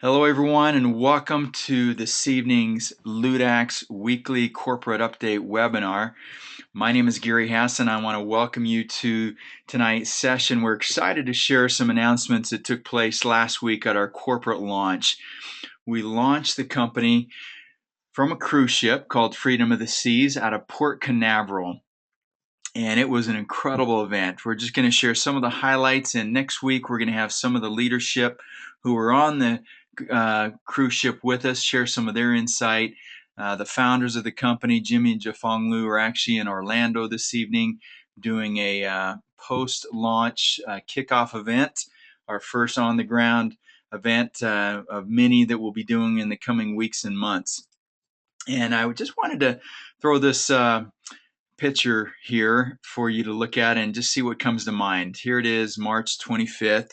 Hello, everyone, and welcome to this evening's Ludaxx Weekly Corporate Update webinar. My name is Gary Hasson. I want to welcome you to tonight's session. We're excited to share some announcements that took place last week at our corporate launch. We launched the company from a cruise ship called Freedom of the Seas out of Port Canaveral. And it was an incredible event. We're just going to share some of the highlights, and next week we're going to have some of the leadership who were on the cruise ship with us share some of their insight. The founders of the company, Jimmy and Jafong Liu, are actually in Orlando this evening doing a post-launch kickoff event, our first on-the-ground event of many that we'll be doing in the coming weeks and months. And I just wanted to throw this picture here for you to look at and just see what comes to mind. Here it is, March 25th.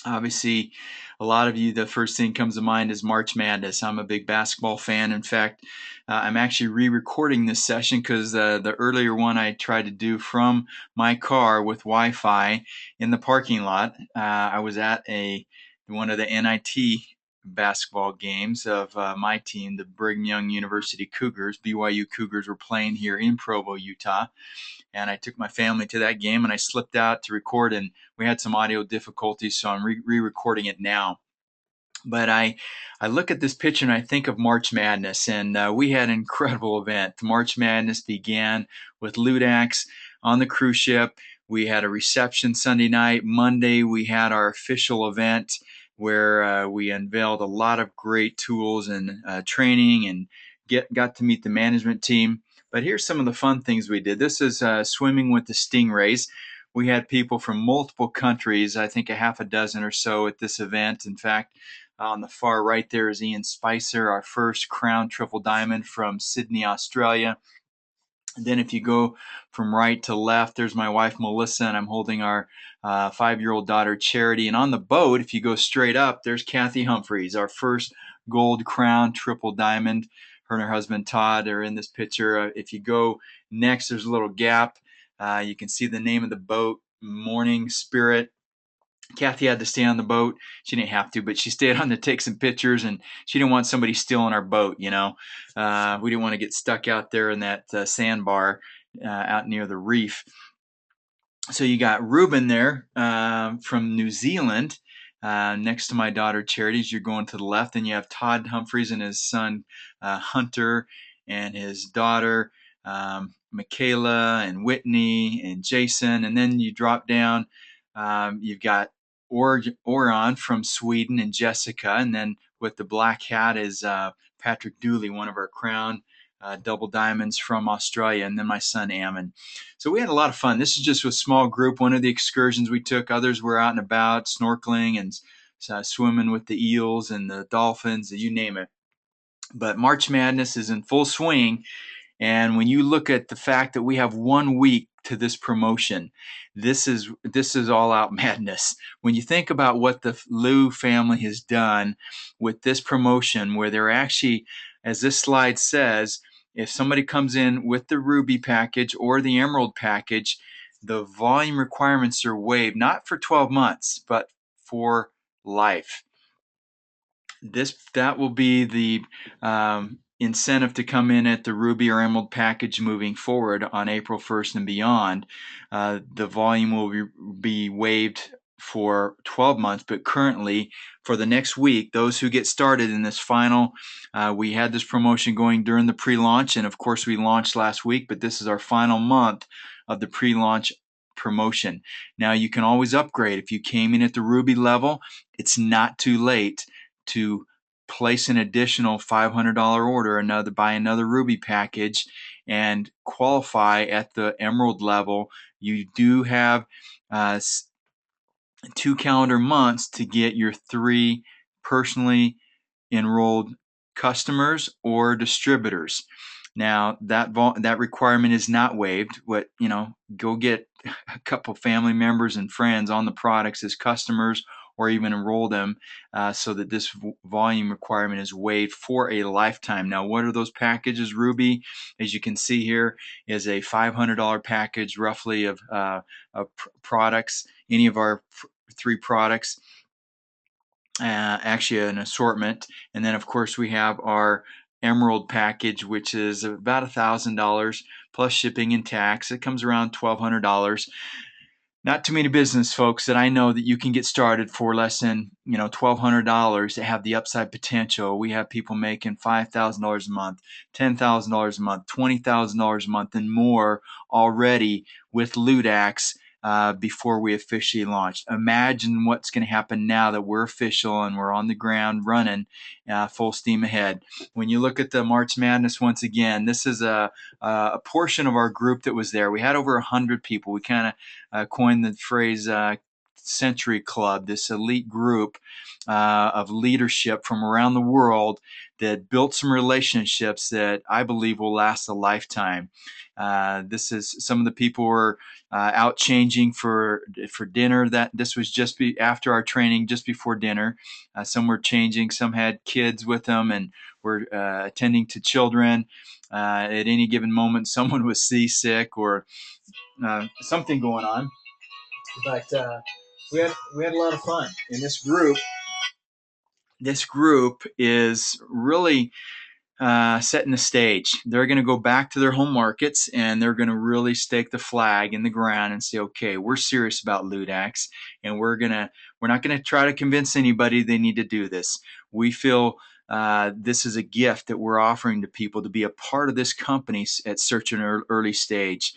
Obviously, a lot of you, the first thing comes to mind is March Madness. I'm a big basketball fan. In fact, I'm actually re-recording this session because the earlier one I tried to do from my car with Wi-Fi in the parking lot. I was at one of the NIT basketball games of my team, the Brigham Young University Cougars. BYU Cougars were playing here in Provo, Utah. And I took my family to that game, and I slipped out to record, and we had some audio difficulties, so I'm re-recording it now. But I look at this picture and I think of March Madness, and we had an incredible event. March Madness began with Ludaxx on the cruise ship. We had a reception Sunday night. Monday, we had our official event where we unveiled a lot of great tools and training, and got to meet the management team. But here's some of the fun things we did. This is swimming with the stingrays. We had people from multiple countries, I think a half a dozen or so at this event. In fact, on the far right there is Ian Spicer, our first crown triple diamond from Sydney, Australia. And then if you go from right to left, there's my wife, Melissa, and I'm holding our 5-year-old daughter, Charity. And on the boat, if you go straight up, there's Kathy Humphreys, our first gold crown triple diamond. Her and her husband, Todd, are in this picture. If you go next, there's a little gap. You can see the name of the boat, Morning Spirit. Kathy had to stay on the boat. She didn't have to, but she stayed on to take some pictures, and she didn't want somebody stealing our boat. We didn't want to get stuck out there in that sandbar out near the reef. So you got Ruben there from New Zealand next to my daughter Charity. You're going to the left, and you have Todd Humphreys and his son Hunter and his daughter Michaela and Whitney and Jason. And then you drop down, you've got Orion from Sweden and Jessica, and then with the black hat is Patrick Dooley, one of our crown double diamonds from Australia, and then my son Ammon. So we had a lot of fun. This is just a small group. One of the excursions we took. Others were out and about snorkeling and swimming with the eels and the dolphins, you name it. But March Madness is in full swing. And when you look at the fact that we have 1 week to this promotion, this is all out madness. When you think about what the Liu family has done with this promotion, where they're actually, as this slide says, if somebody comes in with the Ruby package or the Emerald package, the volume requirements are waived, not for 12 months, but for life. That will be the incentive to come in at the Ruby or Emerald package moving forward on April 1st and beyond. The volume will be waived for 12 months, but currently for the next week, those who get started in this final, we had this promotion going during the pre-launch, and of course we launched last week, but this is our final month of the pre-launch promotion. Now you can always upgrade. If you came in at the Ruby level, it's not too late to place an additional $500 order, buy another Ruby package, and qualify at the Emerald level. You do have 2 calendar months to get your 3 personally enrolled customers or distributors. Now that requirement is not waived. Go get a couple family members and friends on the products as customers, or even enroll them so that this volume requirement is waived for a lifetime. Now, what are those packages? Ruby, as you can see here, is a $500 package roughly of products, any of our 3 products. actually an assortment. And then, of course, we have our Emerald package, which is about $1,000 plus shipping and tax. It comes around $1,200. Not too many business folks that I know that you can get started for less than $1,200 that have the upside potential. We have people making $5,000 a month, $10,000 a month, $20,000 a month, and more already with Ludaxx before we officially launched. Imagine what's going to happen now that we're official and we're on the ground running full steam ahead. When you look at the March Madness once again, this is a portion of our group that was there. We had over 100 people. We kind of coined the phrase Century Club, this elite group of leadership from around the world that built some relationships that I believe will last a lifetime. This is some of the people were out changing for dinner. That this was just after our training, just before dinner. Some were changing. Some had kids with them and were attending to children. At any given moment, someone was seasick or something going on. But we had a lot of fun. And this group is really setting the stage. They're going to go back to their home markets and they're going to really stake the flag in the ground and say, okay, we're serious about Ludaxx, and we're not going to try to convince anybody they need to do this. We feel this is a gift that we're offering to people to be a part of this company at such an early stage.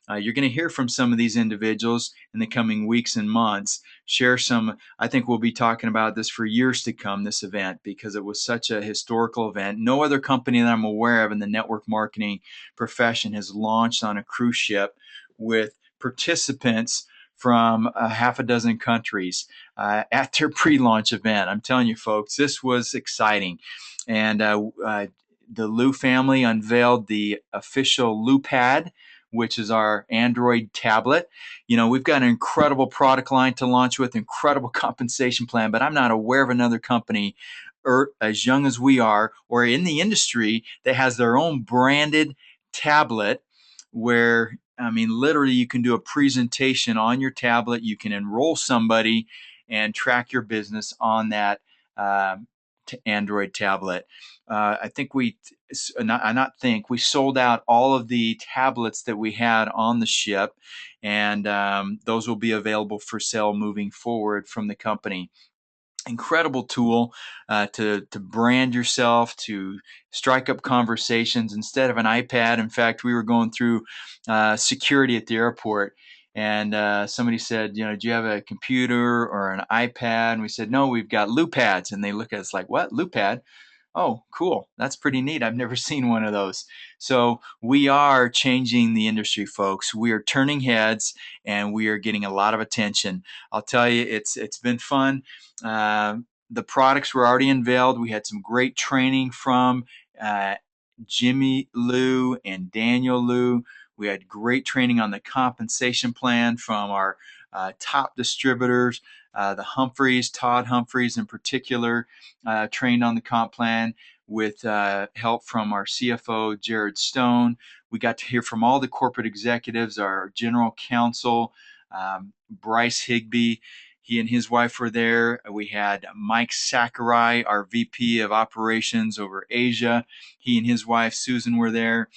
You're going to hear from some of these individuals in the coming weeks and months. Share some. I think we'll be talking about this for years to come, this event, because it was such a historical event. No other company that I'm aware of in the network marketing profession has launched on a cruise ship with participants from a half a dozen countries at their pre-launch event. I'm telling you, folks, this was exciting. And the Lu family unveiled the official Lupad, which is our Android tablet. We've got an incredible product line to launch with, incredible compensation plan, but I'm not aware of another company as young as we are or in the industry that has their own branded tablet where, I mean, literally you can do a presentation on your tablet. You can enroll somebody and track your business on that Android tablet. I think we sold out all of the tablets that we had on the ship, and those will be available for sale moving forward from the company. Incredible tool to brand yourself, to strike up conversations instead of an iPad. In fact, we were going through security at the airport, and somebody said, do you have a computer or an iPad? And we said, no, we've got Lupads. And they look at us like, what, Lupad? Oh, cool. That's pretty neat. I've never seen one of those. So we are changing the industry, folks. We are turning heads and we are getting a lot of attention. I'll tell you, it's been fun. The products were already unveiled. We had some great training from Jimmy Lu and Daniel Lu. We had great training on the compensation plan from our top distributors. The Todd Humphreys in particular, trained on the comp plan with help from our CFO, Jared Stone. We got to hear from all the corporate executives, our general counsel, Bryce Higbee. He and his wife were there. We had Mike Sakurai, our VP of operations over Asia. He and his wife, Susan, were there.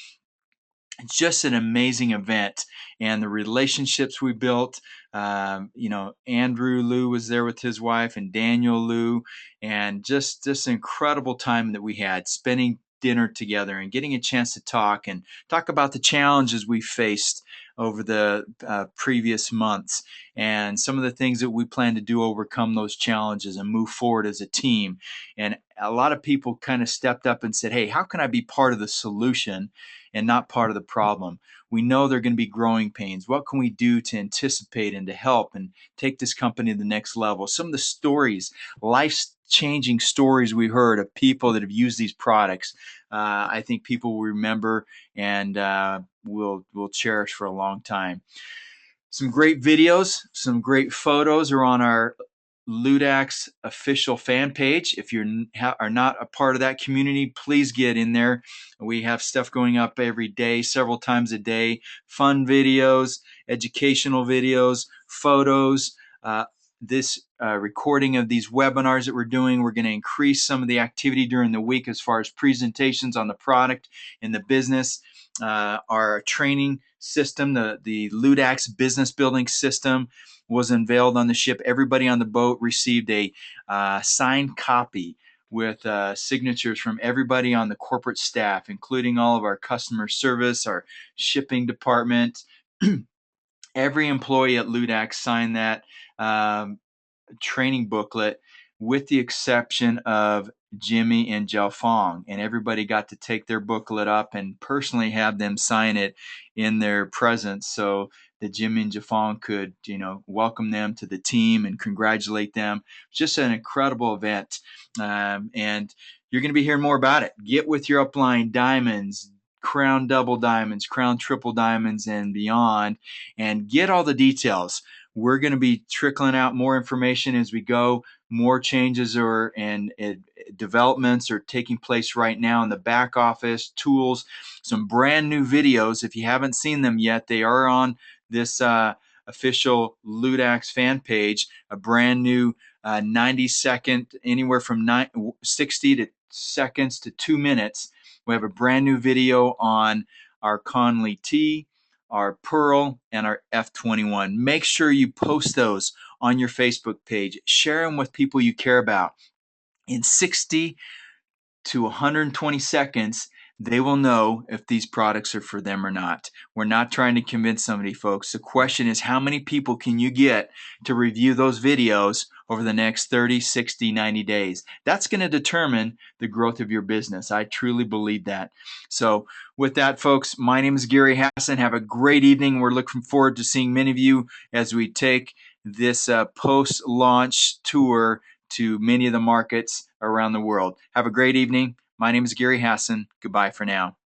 Just an amazing event, and the relationships we built. Andrew Lu was there with his wife and Daniel Lu, and just this incredible time that we had spending dinner together and getting a chance to talk about the challenges we faced over the previous months and some of the things that we plan to do overcome those challenges and move forward as a team. And a lot of people kind of stepped up and said, hey, how can I be part of the solution and not part of the problem? We know there are going to be growing pains. What can we do to anticipate and to help and take this company to the next level? Some of the stories, life-changing stories we heard of people that have used these products, I think people will remember and will cherish for a long time. Some great videos, some great photos are on our Ludaxx official fan page. If you are not a part of that community, please get in there. We have stuff going up every day, several times a day, fun videos, educational videos, photos. This recording of these webinars that we're doing. We're going to increase some of the activity during the week as far as presentations on the product and the business. Our training system, the Ludaxx business building system, was unveiled on the ship. Everybody on the boat received a signed copy with signatures from everybody on the corporate staff, including all of our customer service, our shipping department. Every employee at Ludaxx signed that training booklet, with the exception of Jimmy and Jiao Fong, and everybody got to take their booklet up and personally have them sign it in their presence, so that Jimmy and Jiao Fong could, welcome them to the team and congratulate them. Just an incredible event, and you're going to be hearing more about it. Get with your upline diamonds, crown double diamonds, crown triple diamonds, and beyond, and get all the details. We're going to be trickling out more information as we go. More changes and developments are taking place right now in the back office, tools, some brand new videos. If you haven't seen them yet, they are on this official Ludaxx fan page, a brand new 90-second, anywhere from 60 to seconds to 2 minutes. We have a brand new video on our Conley T, our Pearl, and our F21. Make sure you post those on your Facebook page. Share them with people you care about. In 60 to 120 seconds, they will know if these products are for them or not. We're not trying to convince somebody, folks. The question is, how many people can you get to review those videos over the next 30, 60, 90 days? That's going to determine the growth of your business. I truly believe that. So with that, folks, my name is Gary Hasson. Have a great evening. We're looking forward to seeing many of you as we take this post-launch tour to many of the markets around the world. Have a great evening. My name is Gary Hasson. Goodbye for now.